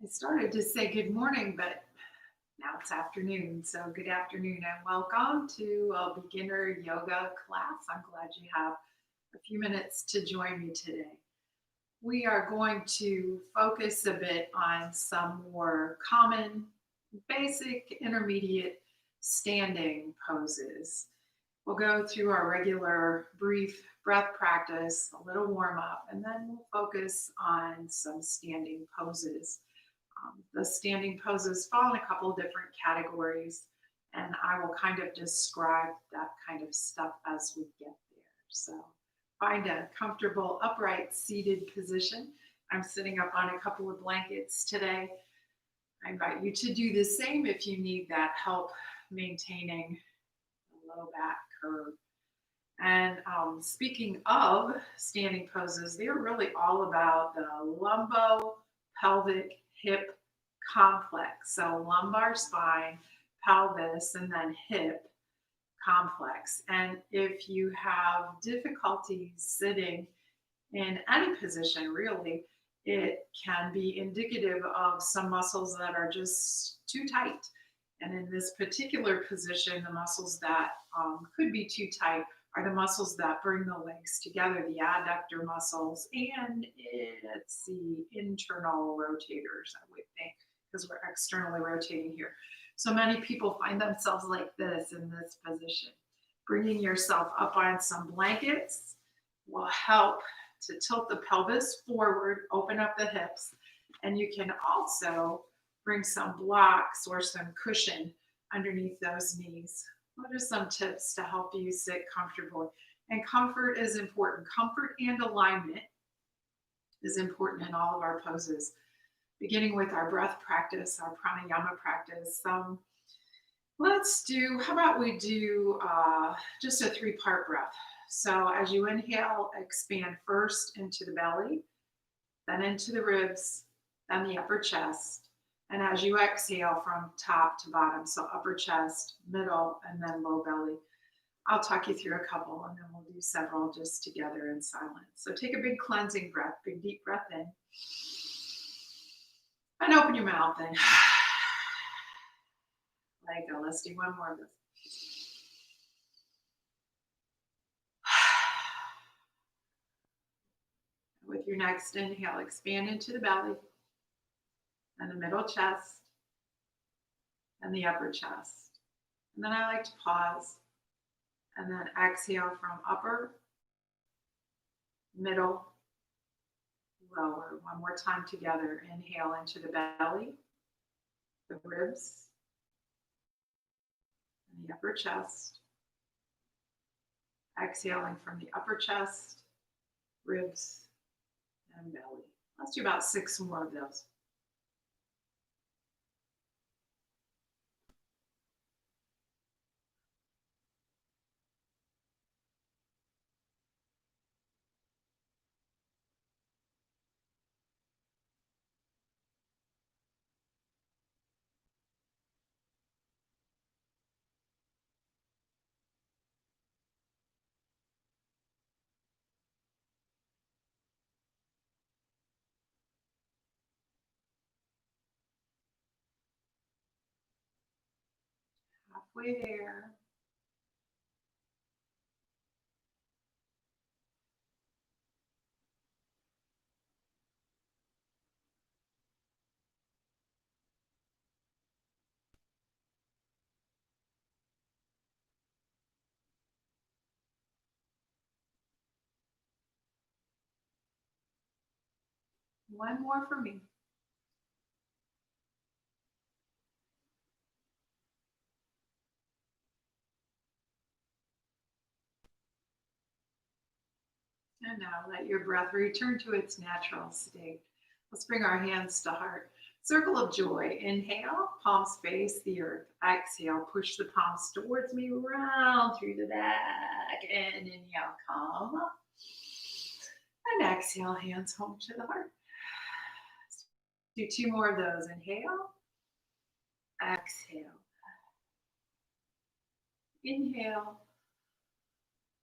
I started to say good morning, but now it's afternoon. So, good afternoon and welcome to a beginner yoga class. I'm glad you have a few minutes to join me today. We are going to focus a bit on some more common, basic, intermediate standing poses. We'll go through our regular brief breath practice, a little warm up, and then we'll focus on some standing poses. The standing poses fall in a couple of different categories, and I will kind of describe that kind of stuff as we get there. So find a comfortable upright seated position. I'm sitting up on a couple of blankets today. I invite you to do the same if you need that help maintaining the low back curve. And speaking of standing poses, they're really all about the lumbo pelvic hip complex. So, lumbar spine, pelvis, and then hip complex. And if you have difficulties sitting in any position, really, it can be indicative of some muscles that are just too tight. And in this particular position, the muscles that could be too tight are the muscles that bring the legs together, the adductor muscles, and it's the internal rotators, I would think, because we're externally rotating here. So many people find themselves like this in this position. Bringing yourself up on some blankets will help to tilt the pelvis forward, open up the hips, and you can also bring some blocks or some cushion underneath those knees. What are some tips to help you sit comfortably? And comfort is important. Comfort and alignment is important in all of our poses. Beginning with our breath practice, our pranayama practice. How about we do just a three-part breath. So as you inhale, expand first into the belly, then into the ribs, then the upper chest. And as you exhale from top to bottom, so upper chest, middle, and then low belly. I'll talk you through a couple and then we'll do several just together in silence. So take a big cleansing breath, big deep breath in. And open your mouth and let it go. Let's do one more of this. With your next inhale, expand into the belly and the middle chest and the upper chest. And then I like to pause and then exhale from upper, middle, lower. One more time together. Inhale into the belly, the ribs, and the upper chest. Exhaling from the upper chest, ribs, and belly. Let's do about 6 more of those. Halfway there. One more for me. And now let your breath return to its natural state. Let's bring our hands to heart. Circle of joy. Inhale, palms face the earth. Exhale, push the palms towards me, round through the back. And inhale, come up. And exhale, hands home to the heart. Do 2 more of those. Inhale, exhale. Inhale,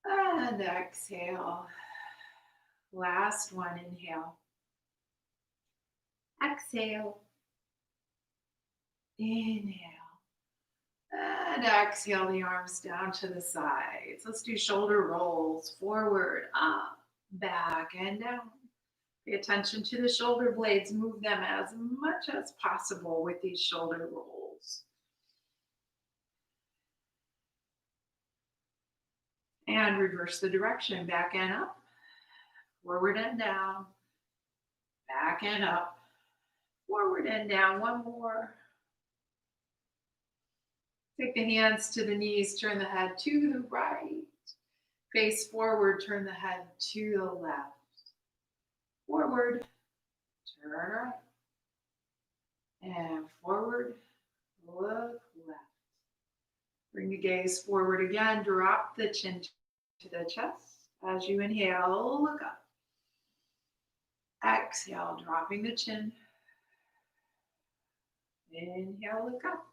and exhale. Last one, inhale. Exhale. Inhale. And exhale the arms down to the sides. Let's do shoulder rolls. Forward, up, back, and down. Pay attention to the shoulder blades. Move them as much as possible with these shoulder rolls. And reverse the direction. Back and up. Forward and down. Back and up. Forward and down. One more. Take the hands to the knees. Turn the head to the right. Face forward. Turn the head to the left. Forward. Turn right. And forward. Look left. Bring the gaze forward again. Drop the chin to the chest. As you inhale, look up. Exhale, dropping the chin. Inhale, look up.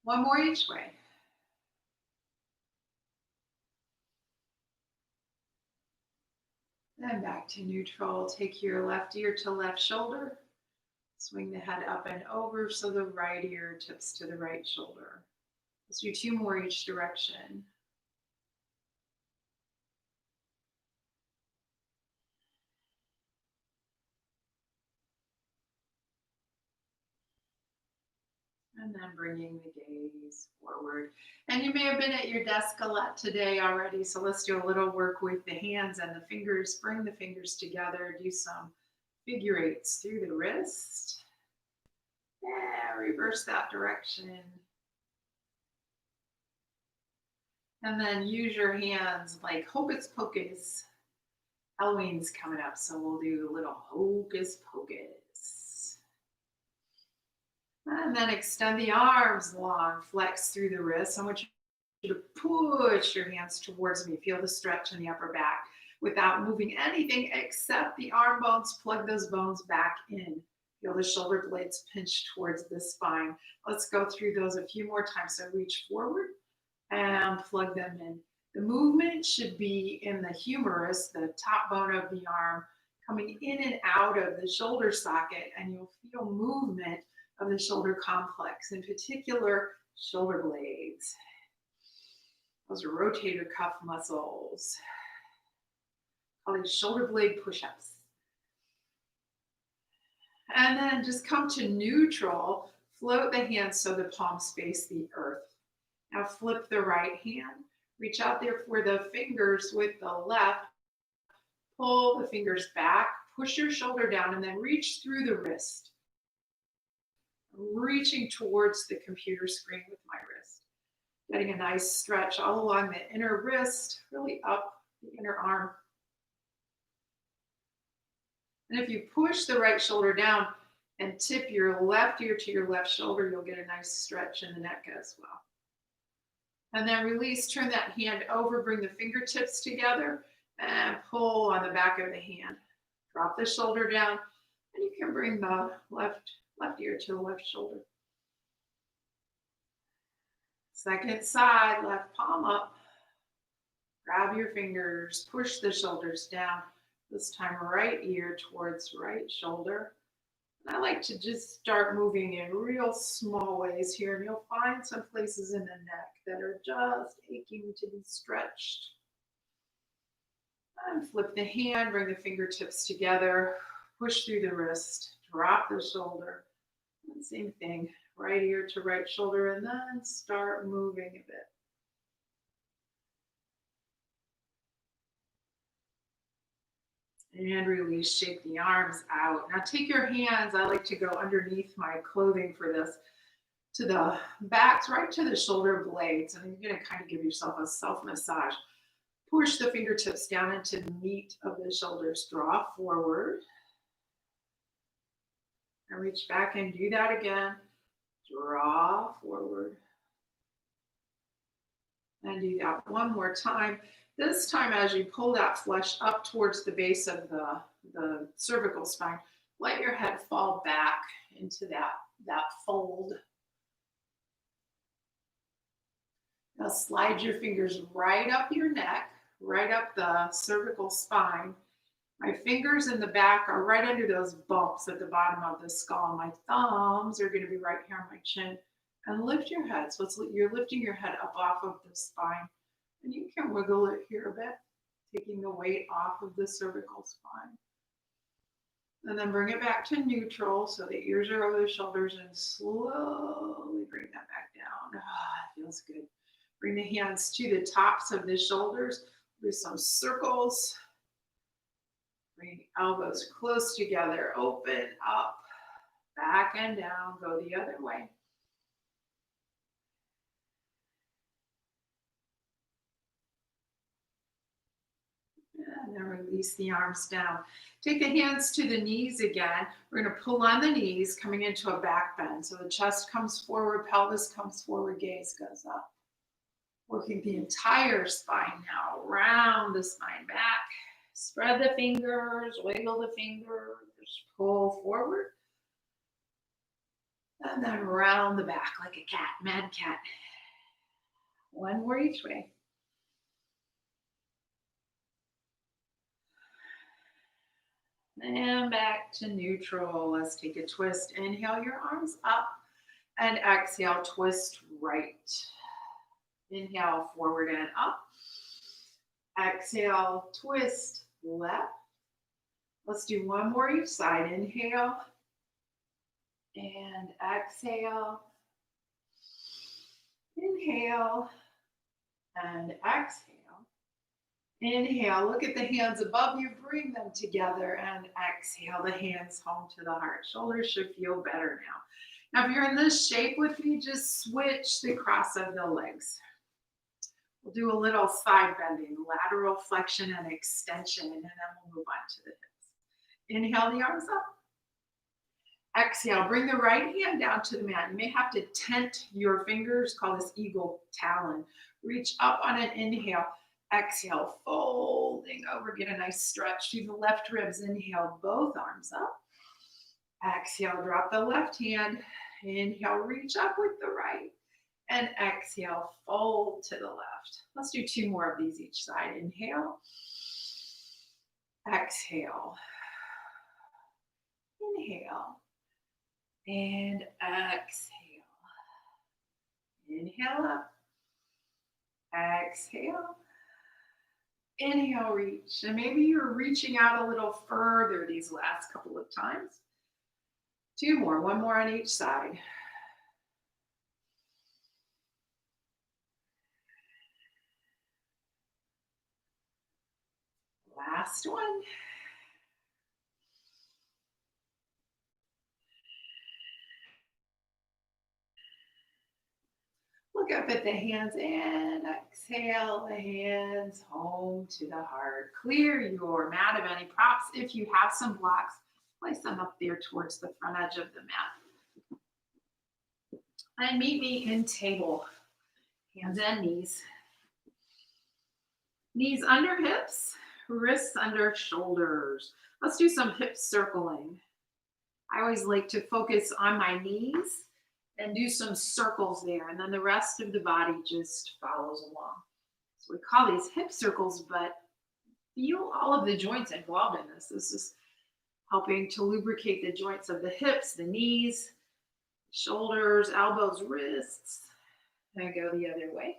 One more each way. Then back to neutral. Take your left ear to left shoulder. Swing the head up and over so the right ear tips to the right shoulder. Let's do two more each direction. And then bringing the gaze forward. And you may have been at your desk a lot today already, so let's do a little work with the hands and the fingers. Bring the fingers together. Do some figure eights through the wrist. Yeah, reverse that direction. And then use your hands like hocus pocus. Halloween's coming up, so we'll do a little hocus pocus. And then extend the arms long, flex through the wrists. I want you to push your hands towards me. Feel the stretch in the upper back without moving anything except the arm bones. Plug those bones back in. Feel the shoulder blades pinch towards the spine. Let's go through those a few more times. So reach forward and plug them in. The movement should be in the humerus, the top bone of the arm, coming in and out of the shoulder socket, and you'll feel movement of the shoulder complex, in particular, shoulder blades. Those are rotator cuff muscles. Call these shoulder blade push-ups. And then just come to neutral, float the hands so the palms face the earth. Now flip the right hand, reach out there for the fingers with the left, pull the fingers back, push your shoulder down, and then reach through the wrist. Reaching towards the computer screen with my wrist. Getting a nice stretch all along the inner wrist, really up the inner arm. And if you push the right shoulder down and tip your left ear to your left shoulder, you'll get a nice stretch in the neck as well. And then release, turn that hand over, bring the fingertips together and pull on the back of the hand. Drop the shoulder down and you can bring the left ear to the left shoulder. Second side, left palm up. Grab your fingers, push the shoulders down. This time right ear towards right shoulder. And I like to just start moving in real small ways here, and you'll find some places in the neck that are just aching to be stretched. And flip the hand, bring the fingertips together, push through the wrist, drop the shoulder. And same thing, right ear to right shoulder, and then start moving a bit. And release, shake the arms out. Now take your hands, I like to go underneath my clothing for this, to the backs, right to the shoulder blades. And you're gonna kind of give yourself a self-massage. Push the fingertips down into the meat of the shoulders. Draw forward. And reach back and do that again. Draw forward. And do that one more time. This time, as you pull that flesh up towards the base of the cervical spine, let your head fall back into that fold. Now slide your fingers right up your neck, right up the cervical spine, My fingers in the back are right under those bumps at the bottom of the skull. My thumbs are going to be right here on my chin. And lift your head. So you're lifting your head up off of the spine. And you can wiggle it here a bit, taking the weight off of the cervical spine. And then bring it back to neutral so the ears are over the shoulders and slowly bring that back down. It feels good. Bring the hands to the tops of the shoulders. Do some circles. Bring elbows close together. Open up, back and down. Go the other way. And then release the arms down. Take the hands to the knees again. We're going to pull on the knees, coming into a back bend. So the chest comes forward, pelvis comes forward, gaze goes up. Working the entire spine now, round the spine back. Spread the fingers, wiggle the fingers, pull forward. And then round the back like a cat, mad cat. One more each way. And back to neutral. Let's take a twist. Inhale your arms up and exhale, twist right. Inhale, forward and up. Exhale, twist left. Let's do one more each side. Inhale and exhale. Inhale and exhale. Inhale, look at the hands above you, bring them together and exhale the hands home to the heart. Shoulders should feel better now. Now, if you're in this shape with me, just switch the cross of the legs. We'll do a little side bending, lateral flexion and extension, and then we'll move on to the hips. Inhale the arms up. Exhale, bring the right hand down to the mat. You may have to tent your fingers, call this eagle talon. Reach up on an inhale. Exhale, folding over, get a nice stretch through the left ribs. Inhale, both arms up. Exhale, drop the left hand. Inhale, reach up with the right. And exhale, fold to the left. Let's do two more of these each side. Inhale. Exhale. Inhale. And exhale. Inhale up. Exhale. Inhale, reach. And maybe you're reaching out a little further these last couple of times. Two more, one more on each side. Last one. Look up at the hands and exhale the hands home to the heart. Clear your mat of any props. If you have some blocks, place them up there towards the front edge of the mat. And meet me in table. Hands and knees. Knees under hips, wrists under shoulders. Let's do some hip circling. I always like to focus on my knees and do some circles there, and then the rest of the body just follows along. So we call these hip circles, but feel all of the joints involved in this. This is helping to lubricate the joints of the hips, the knees, shoulders, elbows, wrists. And go the other way.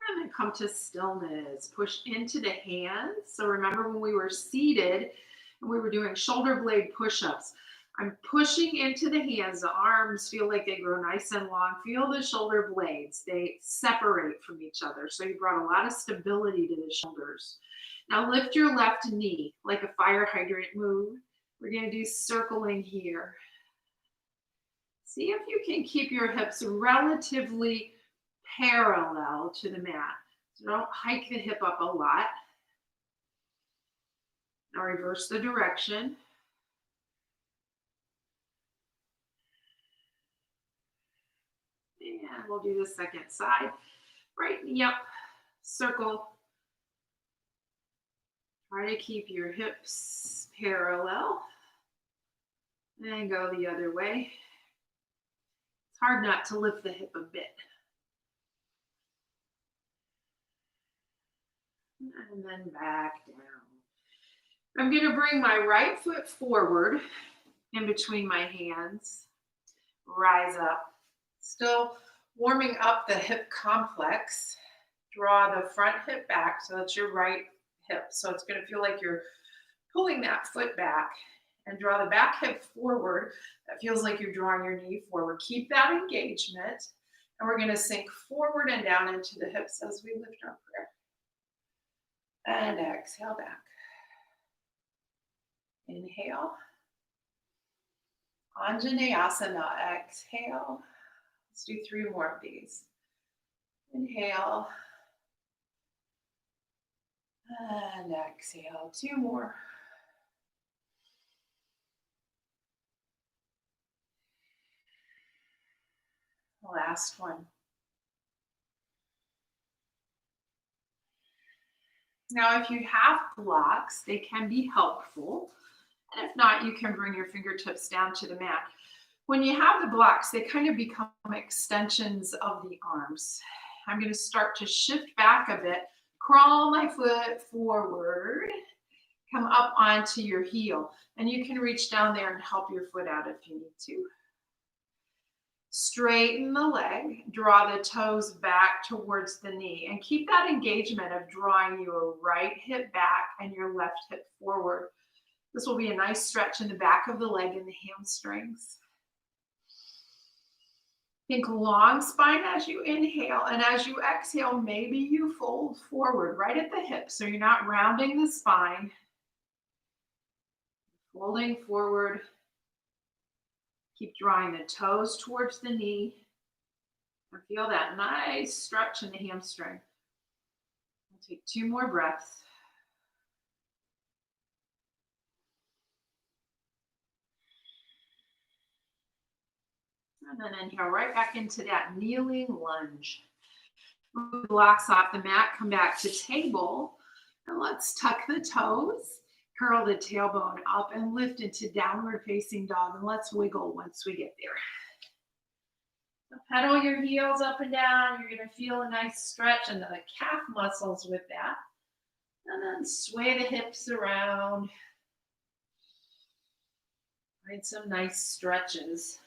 And then come to stillness. Push into the hands. So remember when we were seated and we were doing shoulder blade push-ups. I'm pushing into the hands. The arms feel like they grow nice and long. Feel the shoulder blades. They separate from each other. So you brought a lot of stability to the shoulders. Now lift your left knee like a fire hydrant move. We're going to do circling here. See if you can keep your hips relatively parallel to the mat. So don't hike the hip up a lot. Now reverse the direction. And we'll do the second side. Right knee up, circle. Try to keep your hips parallel. And go the other way. It's hard not to lift the hip a bit. And then back down. I'm going to bring my right foot forward in between my hands. Rise up. Still warming up the hip complex. Draw the front hip back, so that's your right hip. So it's going to feel like you're pulling that foot back, and draw the back hip forward. That feels like you're drawing your knee forward. Keep that engagement, and we're going to sink forward and down into the hips as we lift our prayer. And exhale back. Inhale. Anjaneyasana. Exhale. Let's do 3 more of these. Inhale. And exhale. 2 more. Last one. Now, if you have blocks, they can be helpful. And if not, you can bring your fingertips down to the mat. When you have the blocks, they kind of become extensions of the arms. I'm going to start to shift back a bit, crawl my foot forward, come up onto your heel. And you can reach down there and help your foot out if you need to. Straighten the leg, draw the toes back towards the knee, and keep that engagement of drawing your right hip back and your left hip forward. This will be a nice stretch in the back of the leg and the hamstrings. Think long spine as you inhale, and as you exhale, maybe you fold forward right at the hip, so you're not rounding the spine. Folding forward. Keep drawing the toes towards the knee. And feel that nice stretch in the hamstring. We'll take 2 more breaths. And then inhale right back into that kneeling lunge. Move the blocks off the mat, come back to table. And let's tuck the toes. Curl the tailbone up and lift into downward facing dog. And let's wiggle once we get there. So pedal your heels up and down. You're going to feel a nice stretch in the calf muscles with that. And then sway the hips around. Find some nice stretches.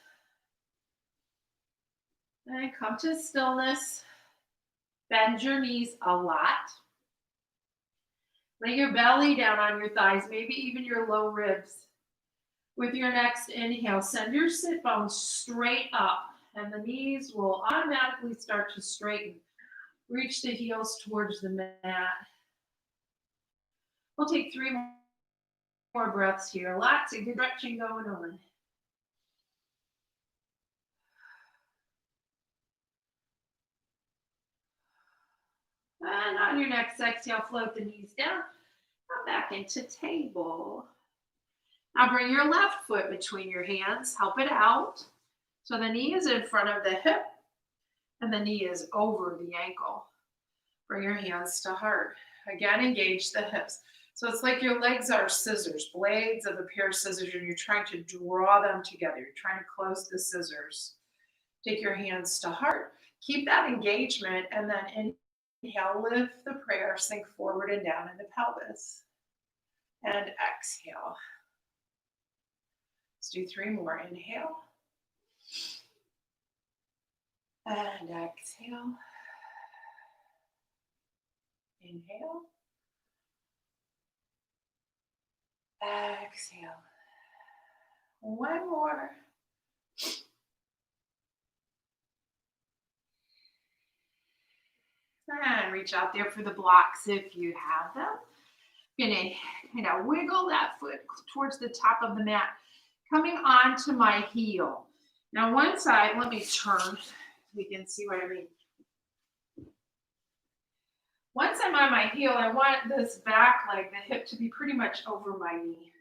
And come to stillness. Bend your knees a lot. Lay your belly down on your thighs, maybe even your low ribs. With your next inhale, send your sit bones straight up, and the knees will automatically start to straighten. Reach the heels towards the mat. We'll take 3 more breaths here. Lots of good stretching going on. And on your next exhale, float the knees down. Come back into table. Now bring your left foot between your hands. Help it out. So the knee is in front of the hip and the knee is over the ankle. Bring your hands to heart. Again, engage the hips. So it's like your legs are scissors, blades of a pair of scissors, and you're trying to draw them together. You're trying to close the scissors. Take your hands to heart. Keep that engagement, and then inhale, lift the prayer, sink forward and down in the pelvis. And exhale. Let's do 3 more. Inhale. And exhale. Inhale. Exhale. 1 more. And reach out there for the blocks if you have them. Gonna kind of wiggle that foot towards the top of the mat, coming onto my heel. Now one side, let me turn so we can see what I mean. Once I'm on my heel, I want this back leg, the hip, to be pretty much over my knee.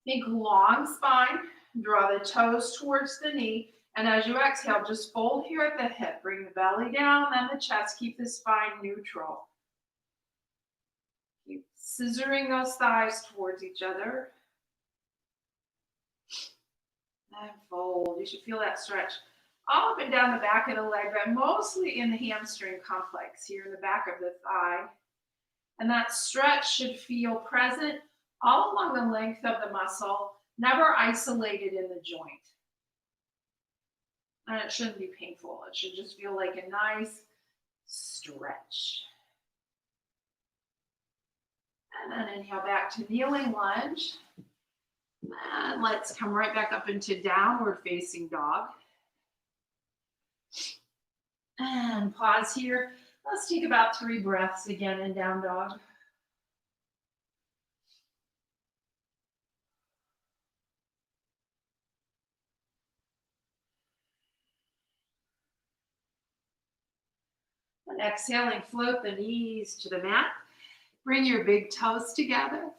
Think long spine, draw the toes towards the knee, and as you exhale, just fold here at the hip. Bring the belly down, then the chest, keep the spine neutral. Keep scissoring those thighs towards each other. And fold. You should feel that stretch all up and down the back of the leg, but mostly in the hamstring complex here in the back of the thigh. And that stretch should feel present all along the length of the muscle, never isolated in the joint. And it shouldn't be painful. It should just feel like a nice stretch. And then inhale back to kneeling lunge. And let's come right back up into downward facing dog. And pause here. Let's take about 3 breaths again in down dog. And exhaling, float the knees to the mat. Bring your big toes together.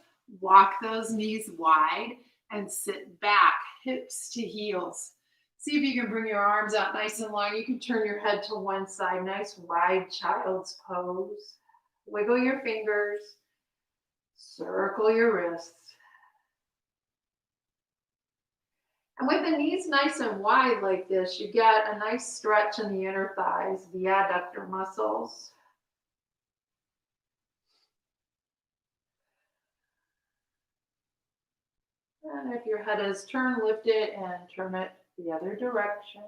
Walk those knees wide and sit back, hips to heels. See if you can bring your arms out nice and long. You can turn your head to one side. Nice wide child's pose. Wiggle your fingers. Circle your wrists. And with the knees nice and wide like this, you get a nice stretch in the inner thighs, the adductor muscles. And if your head is turned, lift it and turn it the other direction.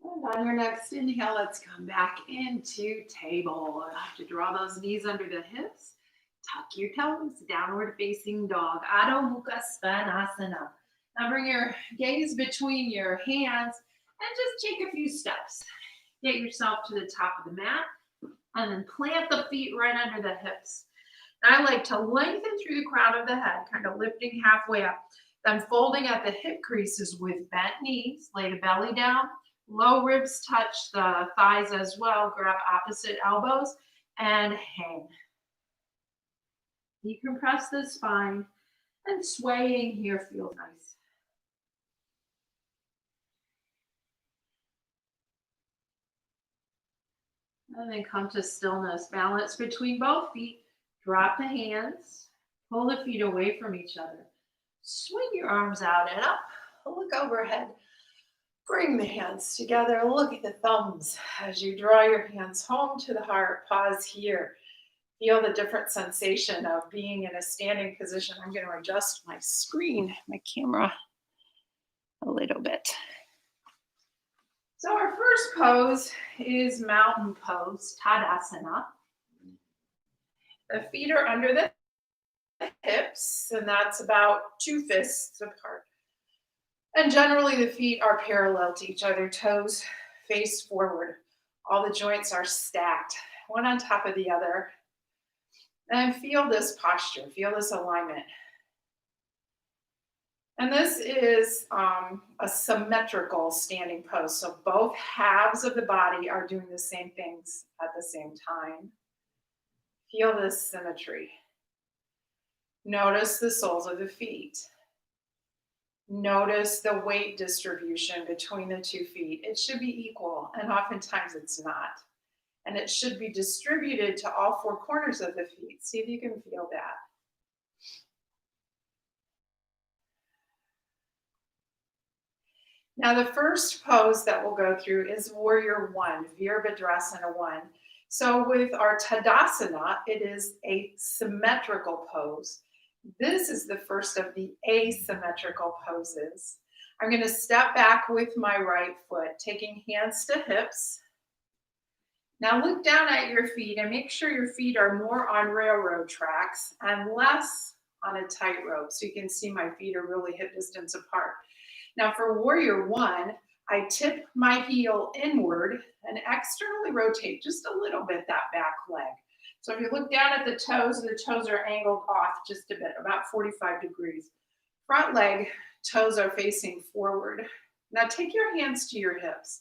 And on your next inhale, let's come back into table. You have to draw those knees under the hips. Tuck your toes, downward facing dog, Adho Mukha Svanasana. Now bring your gaze between your hands and just take a few steps. Get yourself to the top of the mat and then plant the feet right under the hips. And I like to lengthen through the crown of the head, kind of lifting halfway up. Then folding at the hip creases with bent knees, lay the belly down, low ribs touch the thighs as well, grab opposite elbows and hang. Decompress the spine and swaying here feels nice. And then come to stillness. Balance between both feet. Drop the hands. Pull the feet away from each other. Swing your arms out and up. Look overhead. Bring the hands together. Look at the thumbs as you draw your hands home to the heart. Pause here. Feel the different sensation of being in a standing position. I'm going to adjust my screen, my camera, a little bit. So our first pose is mountain pose, Tadasana. The feet are under the hips, and that's about 2 fists apart. And generally the feet are parallel to each other, toes face forward. All the joints are stacked, one on top of the other. And feel this posture, feel this alignment. And this is a symmetrical standing pose. So both halves of the body are doing the same things at the same time. Feel this symmetry. Notice the soles of the feet. Notice the weight distribution between the 2 feet. It should be equal, and oftentimes it's not. And it should be distributed to all 4 corners of the feet. See if you can feel that. Now the first pose that we'll go through is Warrior 1, Virabhadrasana 1. So with our Tadasana, it is a symmetrical pose. This is the first of the asymmetrical poses. I'm going to step back with my right foot, taking hands to hips. Now look down at your feet and make sure your feet are more on railroad tracks and less on a tightrope. So you can see my feet are really hip distance apart. Now for Warrior 1, I tip my heel inward and externally rotate just a little bit that back leg. So if you look down at the toes are angled off just a bit, about 45 degrees. Front leg, toes are facing forward. Now take your hands to your hips.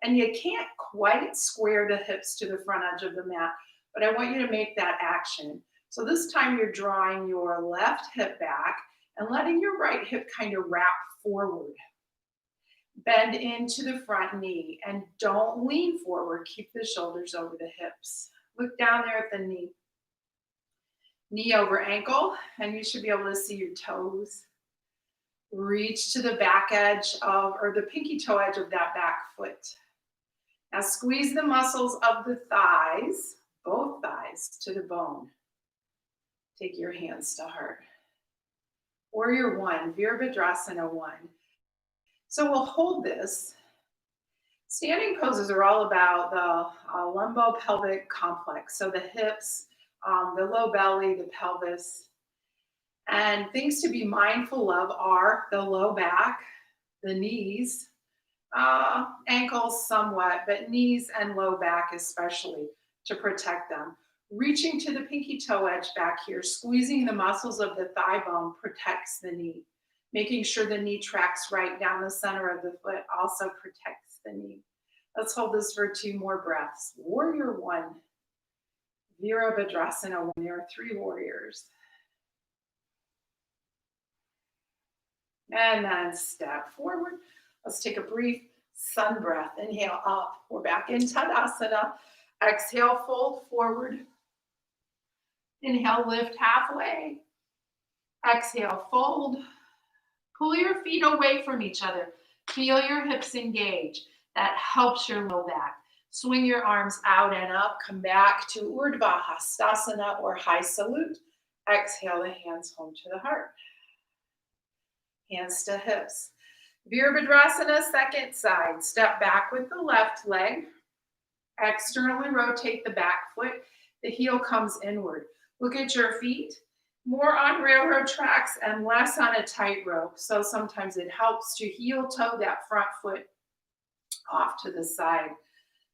And you can't quite square the hips to the front edge of the mat, but I want you to make that action. So this time you're drawing your left hip back and letting your right hip kind of wrap forward. Bend into the front knee and don't lean forward. Keep the shoulders over the hips. Look down there at the knee. Knee over ankle, and you should be able to see your toes. Reach to the back edge of, or the pinky toe edge of that back foot. Now squeeze the muscles of the thighs, both thighs, to the bone. Take your hands to heart. Warrior one, Virabhadrasana one. So we'll hold this. Standing poses are all about the lumbopelvic complex. So the hips, the low belly, the pelvis. And things to be mindful of are the low back, the knees, ankles somewhat, but knees and low back especially to protect them. Reaching to the pinky toe edge back here, squeezing the muscles of the thigh bone protects the knee. Making sure the knee tracks right down the center of the foot also protects the knee. Let's hold this for 2 more breaths. Warrior one, Virabhadrasana one. There are 3 warriors. And then step forward. Let's take a brief sun breath. Inhale up. We're back in Tadasana. Exhale, fold forward. Inhale, lift halfway. Exhale, fold. Pull your feet away from each other. Feel your hips engage. That helps your low back. Swing your arms out and up. Come back to Urdhva Hastasana or high salute. Exhale the hands home to the heart. Hands to hips. Virabhadrasana, second side. Step back with the left leg. Externally rotate the back foot. The heel comes inward. Look at your feet. More on railroad tracks and less on a tightrope. So sometimes it helps to heel toe that front foot off to the side.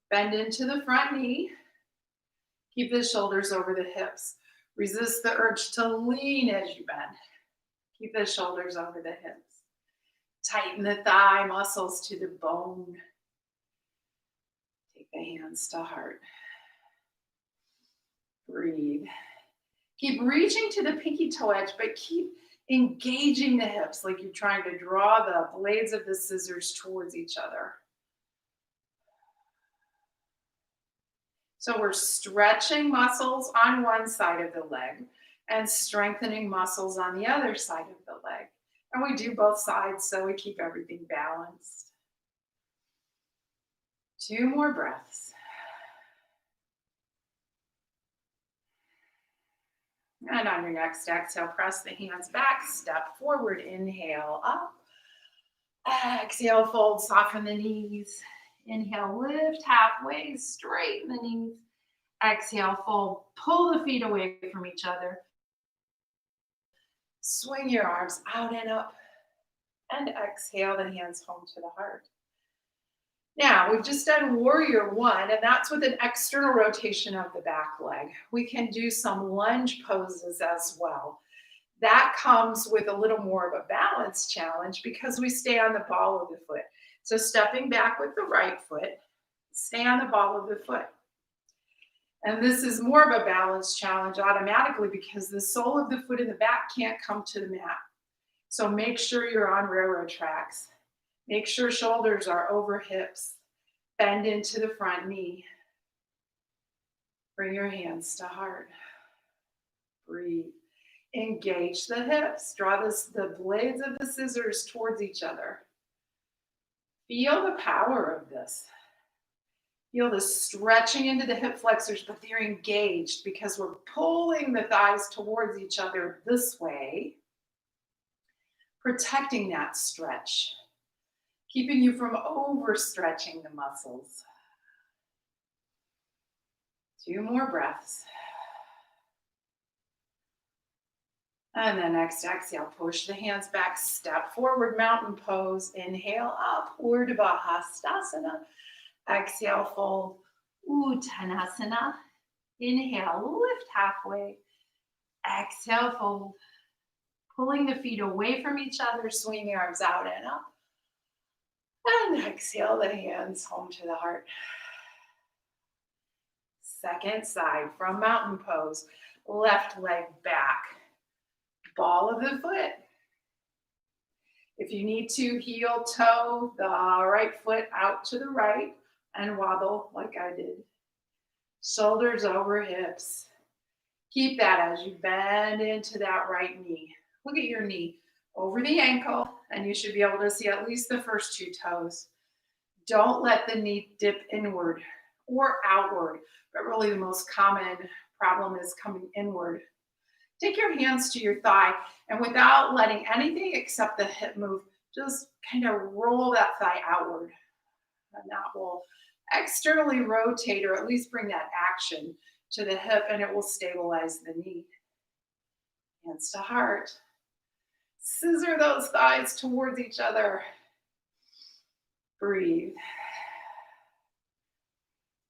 Bend into the front knee. Keep the shoulders over the hips. Resist the urge to lean as you bend. Keep the shoulders over the hips. Tighten the thigh muscles to the bone. Take the hands to heart. Breathe. Keep reaching to the pinky toe edge, but keep engaging the hips like you're trying to draw the blades of the scissors towards each other. So we're stretching muscles on one side of the leg and strengthening muscles on the other side of the leg. And we do both sides so we keep everything balanced. 2 more breaths. And on your next exhale, press the hands back, step forward, inhale up. Exhale, fold, soften the knees. Inhale, lift halfway, straighten the knees. Exhale, fold, pull the feet away from each other. Swing your arms out and up. And exhale the hands home to the heart. Now, we've just done warrior one, and that's with an external rotation of the back leg. We can do some lunge poses as well. That comes with a little more of a balance challenge because we stay on the ball of the foot. So stepping back with the right foot, stay on the ball of the foot. And this is more of a balance challenge automatically because the sole of the foot in the back can't come to the mat. So make sure you're on railroad tracks. Make sure shoulders are over hips. Bend into the front knee. Bring your hands to heart. Breathe. Engage the hips. Draw the blades of the scissors towards each other. Feel the power of this. Feel the stretching into the hip flexors, but they're engaged because we're pulling the thighs towards each other this way, protecting that stretch, keeping you from overstretching the muscles. 2 more breaths. And then next exhale, push the hands back, step forward, mountain pose. Inhale up, Urdhva Hastasana. Exhale, fold, Uttanasana. Inhale, lift halfway. Exhale, fold. Pulling the feet away from each other, swing the arms out and up. And exhale the hands home to the heart. Second side from mountain pose. Left leg back. Ball of the foot. If you need to, heel toe the right foot out to the right and wobble like I did. Shoulders over hips. Keep that as you bend into that right knee. Look at your knee over the ankle, and you should be able to see at least the first two toes. Don't let the knee dip inward or outward, but really the most common problem is coming inward. Take your hands to your thigh, and without letting anything except the hip move, just kind of roll that thigh outward. And that will externally rotate or at least bring that action to the hip, and it will stabilize the knee. Hands to heart. Scissor those thighs towards each other. Breathe.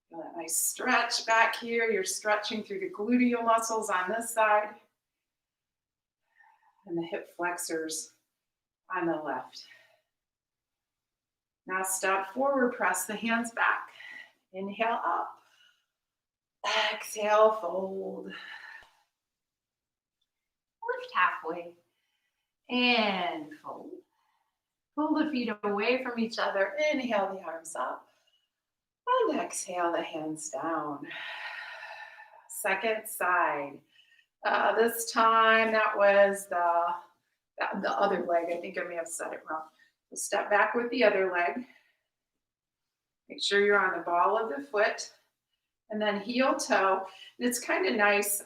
Feel that nice stretch back here. You're stretching through the gluteal muscles on this side and the hip flexors on the left. Now step forward, press the hands back. Inhale up. Exhale, fold. Lift halfway and fold. Pull the feet away from each other. Inhale the arms up. And exhale the hands down. Second side. This time that was the other leg. I think I may have said it wrong. So step back with the other leg. Make sure you're on the ball of the foot. And then heel toe. And it's kind of nice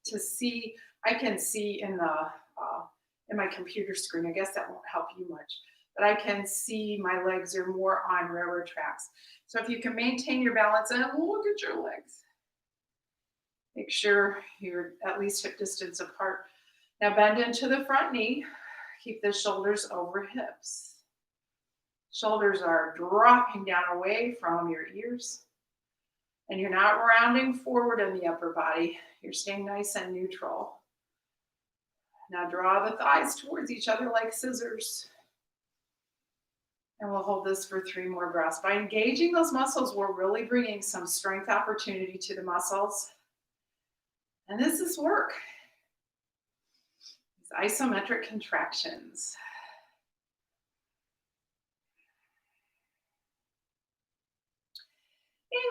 to see. I can see in my computer screen. I guess that won't help you much. But I can see my legs are more on railroad tracks. So if you can maintain your balance and look at your legs. Make sure you're at least hip distance apart. Now bend into the front knee. Keep the shoulders over hips. Shoulders are dropping down away from your ears. And you're not rounding forward in the upper body. You're staying nice and neutral. Now draw the thighs towards each other like scissors. And we'll hold this for 3 more breaths. By engaging those muscles, we're really bringing some strength opportunity to the muscles. And this is work. These isometric contractions.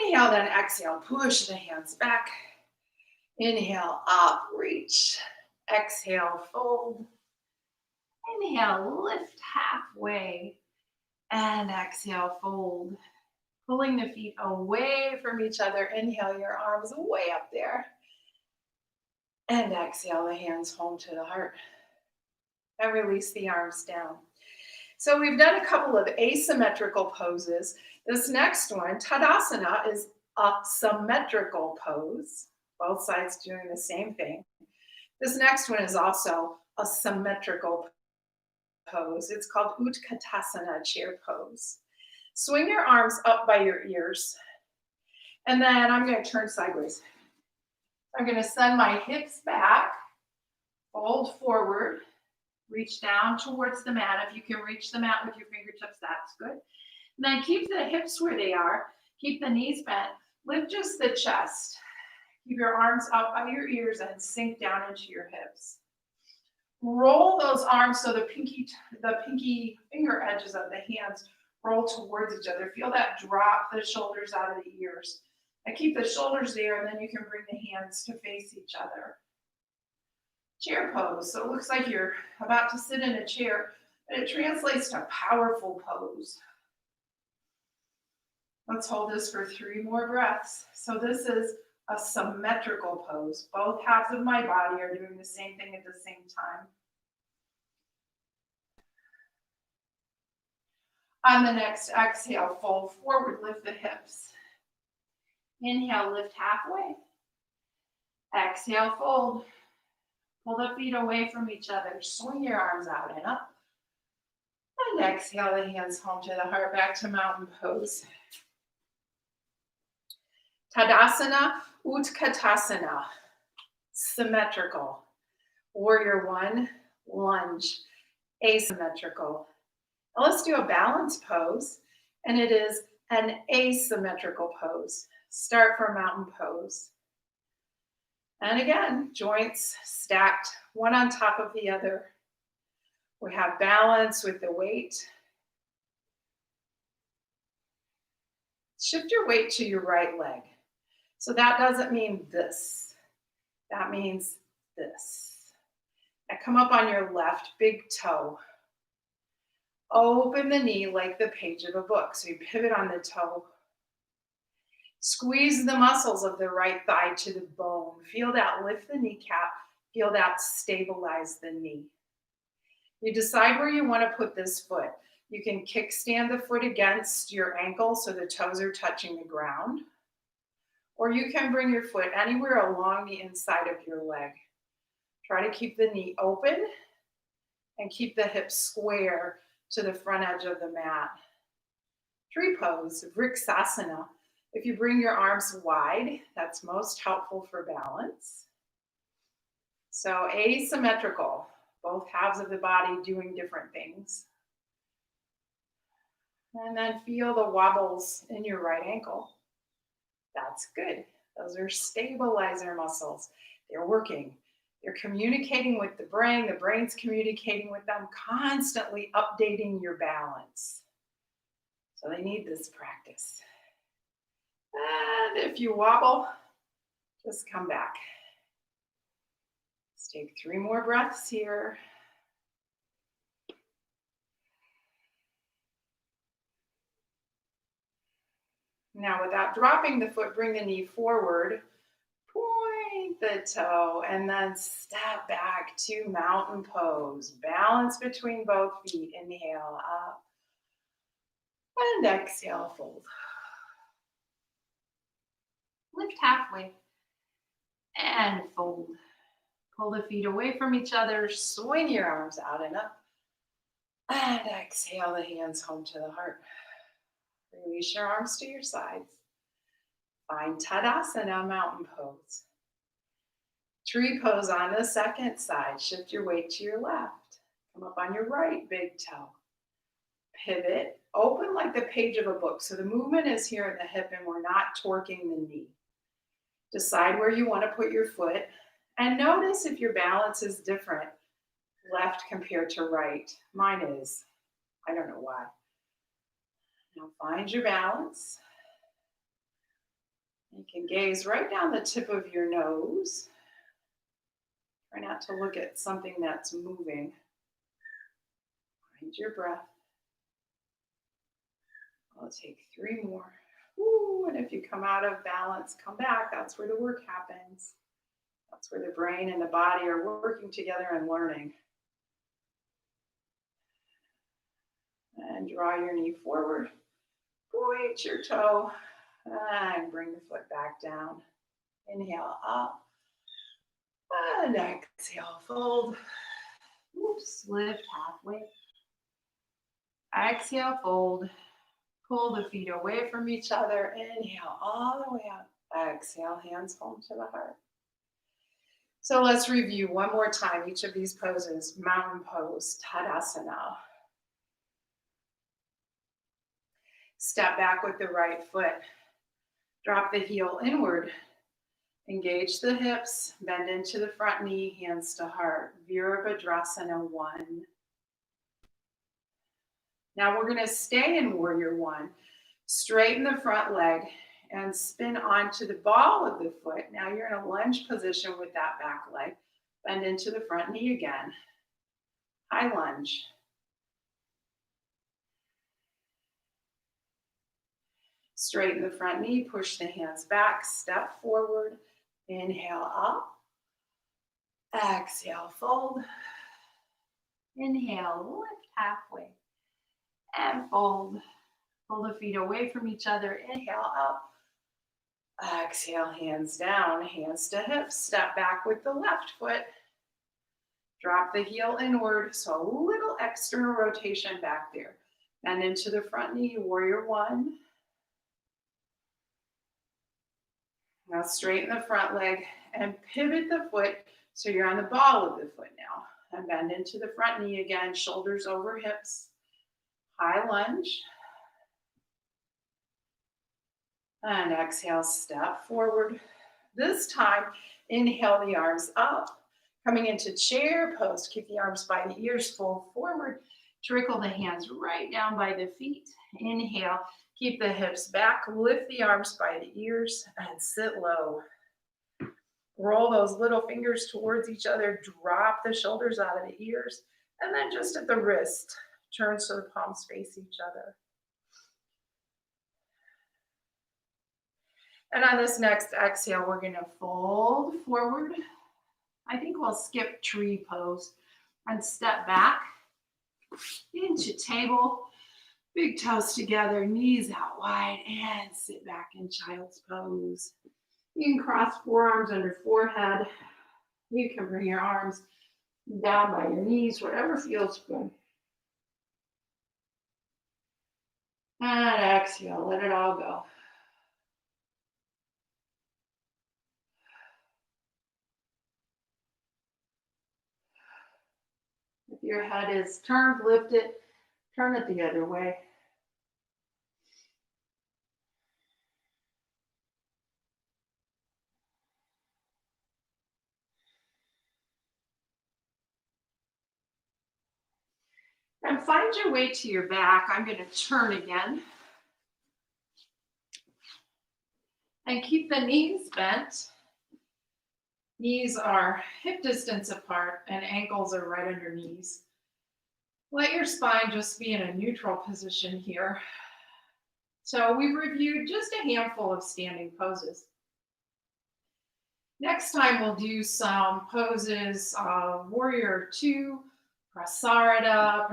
Inhale, then exhale. Push the hands back. Inhale, up, reach. Exhale, fold. Inhale, lift halfway. And exhale, fold. Pulling the feet away from each other. Inhale, your arms way up there. And exhale, the hands home to the heart. And release the arms down. So we've done a couple of asymmetrical poses. This next one, Tadasana, is a symmetrical pose. Both sides doing the same thing. This next one is also a symmetrical pose. It's called Utkatasana, chair pose. Swing your arms up by your ears. And then I'm going to turn sideways. I'm going to send my hips back, fold forward, reach down towards the mat. If you can reach the mat with your fingertips, that's good. And then keep the hips where they are. Keep the knees bent. Lift just the chest. Keep your arms up by your ears and sink down into your hips. Roll those arms so the pinky finger edges of the hands roll towards each other. Feel that drop the shoulders out of the ears. And keep the shoulders there, and then you can bring the hands to face each other. Chair pose. So it looks like you're about to sit in a chair, but it translates to powerful pose. Let's hold this for 3 more breaths. So this is a symmetrical pose. Both halves of my body are doing the same thing at the same time. On the next exhale, fold forward, lift the hips. Inhale, lift halfway. Exhale, fold. Pull the feet away from each other. Swing your arms out and up. And exhale the hands home to the heart, back to mountain pose. Tadasana, Utkatasana, symmetrical. Warrior 1, lunge, asymmetrical. Now let's do a balance pose, and it is an asymmetrical pose. Start for mountain pose. And again, joints stacked, one on top of the other. We have balance with the weight. Shift your weight to your right leg. So that doesn't mean this. That means this. Now come up on your left big toe. Open the knee like the page of a book. So you pivot on the toe. Squeeze the muscles of the right thigh to the bone. Feel that lift the kneecap. Feel that stabilize the knee. You decide where you want to put this foot. You can kickstand the foot against your ankle so the toes are touching the ground. Or you can bring your foot anywhere along the inside of your leg. Try to keep the knee open and keep the hips square to the front edge of the mat. Tree pose, Vriksasana. If you bring your arms wide, that's most helpful for balance. So asymmetrical, both halves of the body doing different things. And then feel the wobbles in your right ankle. That's good. Those are stabilizer muscles. They're working. They're communicating with the brain's communicating with them, constantly updating your balance. So they need this practice. And if you wobble, just come back. Let's take 3 more breaths here. Now, without dropping the foot, bring the knee forward, point the toe, and then step back to mountain pose. Balance between both feet. Inhale up, and exhale, fold. Lift halfway, and fold. Pull the feet away from each other, swing your arms out and up, and exhale the hands home to the heart. Release your arms to your sides. Find Tadasana, mountain pose. Tree pose on the second side. Shift your weight to your left. Come up on your right big toe. Pivot, open like the page of a book. So the movement is here at the hip and we're not torquing the knee. Decide where you want to put your foot and notice if your balance is different, left compared to right. Mine is. I don't know why. Now find your balance. You can gaze right down the tip of your nose. Try not to look at something that's moving. Find your breath. I'll take 3 more. Ooh, and if you come out of balance, come back. That's where the work happens. That's where the brain and the body are working together and learning. And draw your knee forward. Point your toe. And bring the foot back down. Inhale up. And exhale, fold. Oops, lift halfway. Exhale, fold. Pull the feet away from each other. Inhale all the way up. Exhale, hands home to the heart. So let's review one more time each of these poses. Mountain pose, Tadasana. Step back with the right foot. Drop the heel inward. Engage the hips. Bend into the front knee, hands to heart. Virabhadrasana 1. Now we're going to stay in Warrior 1. Straighten the front leg and spin onto the ball of the foot. Now you're in a lunge position with that back leg. Bend into the front knee again. High lunge. Straighten the front knee, push the hands back, step forward. Inhale up. Exhale, fold. Inhale, lift halfway. And fold. Pull the feet away from each other. Inhale up. Exhale, hands down, hands to hips. Step back with the left foot. Drop the heel inward. So a little external rotation back there. Bend into the front knee, Warrior 1. Now straighten the front leg and pivot the foot so you're on the ball of the foot now. And bend into the front knee again, shoulders over hips. High lunge. And exhale, step forward. This time, inhale the arms up. Coming into chair pose, keep the arms by the ears, fold forward, trickle the hands right down by the feet. Inhale, keep the hips back, lift the arms by the ears, and sit low. Roll those little fingers towards each other, drop the shoulders out of the ears, and then just at the wrist, turn so the palms face each other. And on this next exhale, we're going to fold forward. I think we'll skip tree pose and step back into table. Big toes together, knees out wide, and sit back in child's pose. You can cross forearms under forehead. You can bring your arms down by your knees, whatever feels good. And exhale, let it all go. If your head is turned, lift it, turn it the other way. And find your way to your back. I'm going to turn again. And keep the knees bent. Knees are hip distance apart and ankles are right under knees. Let your spine just be in a neutral position here. So we've reviewed just a handful of standing poses. Next time we'll do some poses, Warrior Two, Prasarada,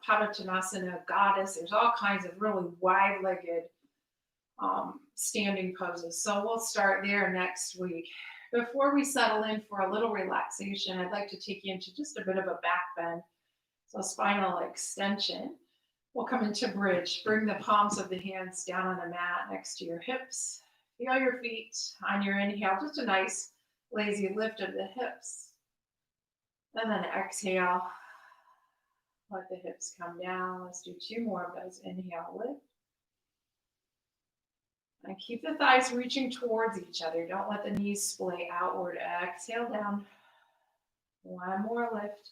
Padottanasana, Goddess. There's all kinds of really wide-legged standing poses. So we'll start there next week. Before we settle in for a little relaxation, I'd like to take you into just a bit of a back bend. So spinal extension. We'll come into bridge. Bring the palms of the hands down on the mat next to your hips. Feel your feet on your inhale. Just a nice lazy lift of the hips. And then exhale. Let the hips come down. Let's do 2 more of those. Inhale, lift. And keep the thighs reaching towards each other. Don't let the knees splay outward. Exhale down. 1 more lift.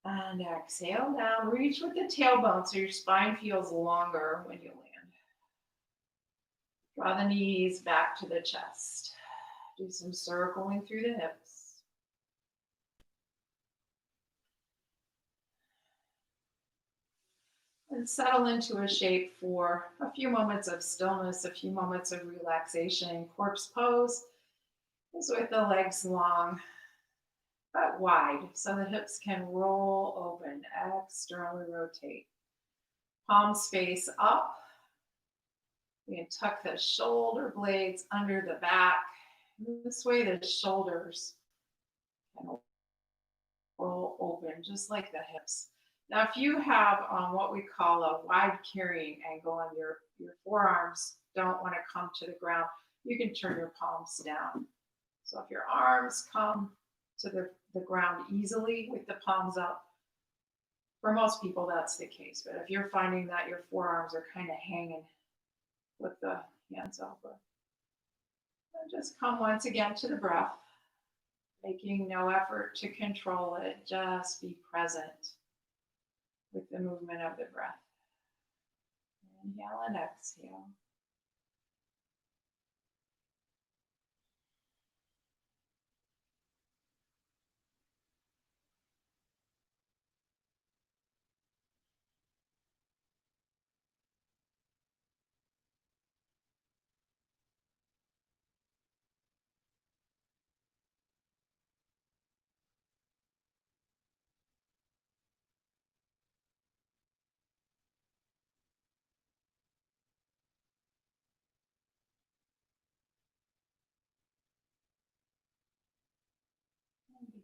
And exhale down. Reach with the tailbone so your spine feels longer when you land. Draw the knees back to the chest. Do some circling through the hips. And settle into a shape for a few moments of stillness, a few moments of relaxation. Corpse pose is with the legs long but wide so the hips can roll open, externally rotate. Palms face up. We can tuck the shoulder blades under the back. This way the shoulders can roll open just like the hips. Now, if you have what we call a wide carrying angle and your forearms don't want to come to the ground, you can turn your palms down. So if your arms come to the ground easily with the palms up, for most people that's the case. But if you're finding that your forearms are kind of hanging with the hands over, just come once again to the breath, making no effort to control it. Just be present with the movement of the breath. Inhale and exhale.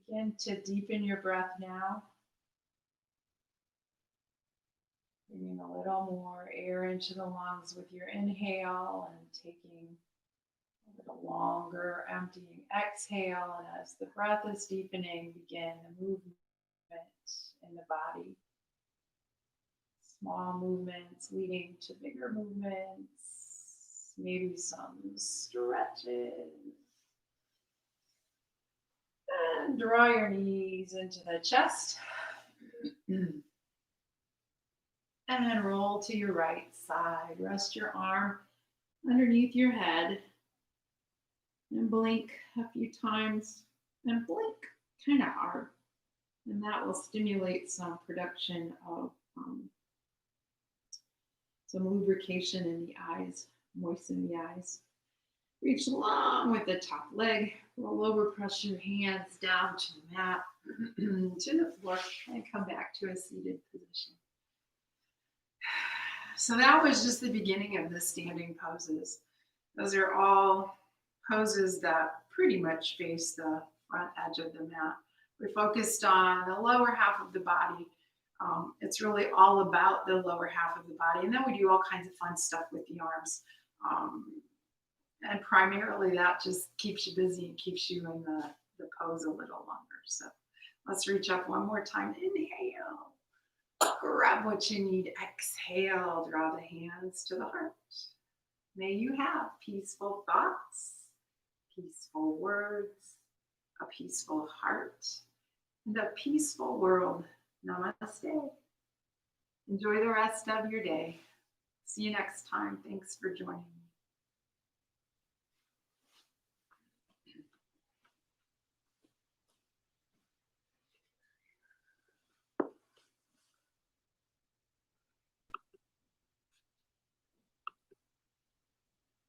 Begin to deepen your breath now. Bringing a little more air into the lungs with your inhale and taking a little longer, emptying exhale. And as the breath is deepening, begin the movement in the body. Small movements leading to bigger movements, maybe some stretches. And draw your knees into the chest. And then roll to your right side. Rest your arm underneath your head. And blink a few times. And blink kind of hard. And that will stimulate some production of some lubrication in the eyes, moisten the eyes. Reach long with the top leg. Roll over, press your hands down to the mat, to the floor, and come back to a seated position. So that was just the beginning of the standing poses. Those are all poses that pretty much face the front edge of the mat. We focused on the lower half of the body. It's really all about the lower half of the body. And then we do all kinds of fun stuff with the arms. And primarily that just keeps you busy and keeps you in the pose a little longer. So let's reach up one more time. Inhale. Grab what you need. Exhale. Draw the hands to the heart. May you have peaceful thoughts, peaceful words, a peaceful heart, and a peaceful world. Namaste. Enjoy the rest of your day. See you next time. Thanks for joining me.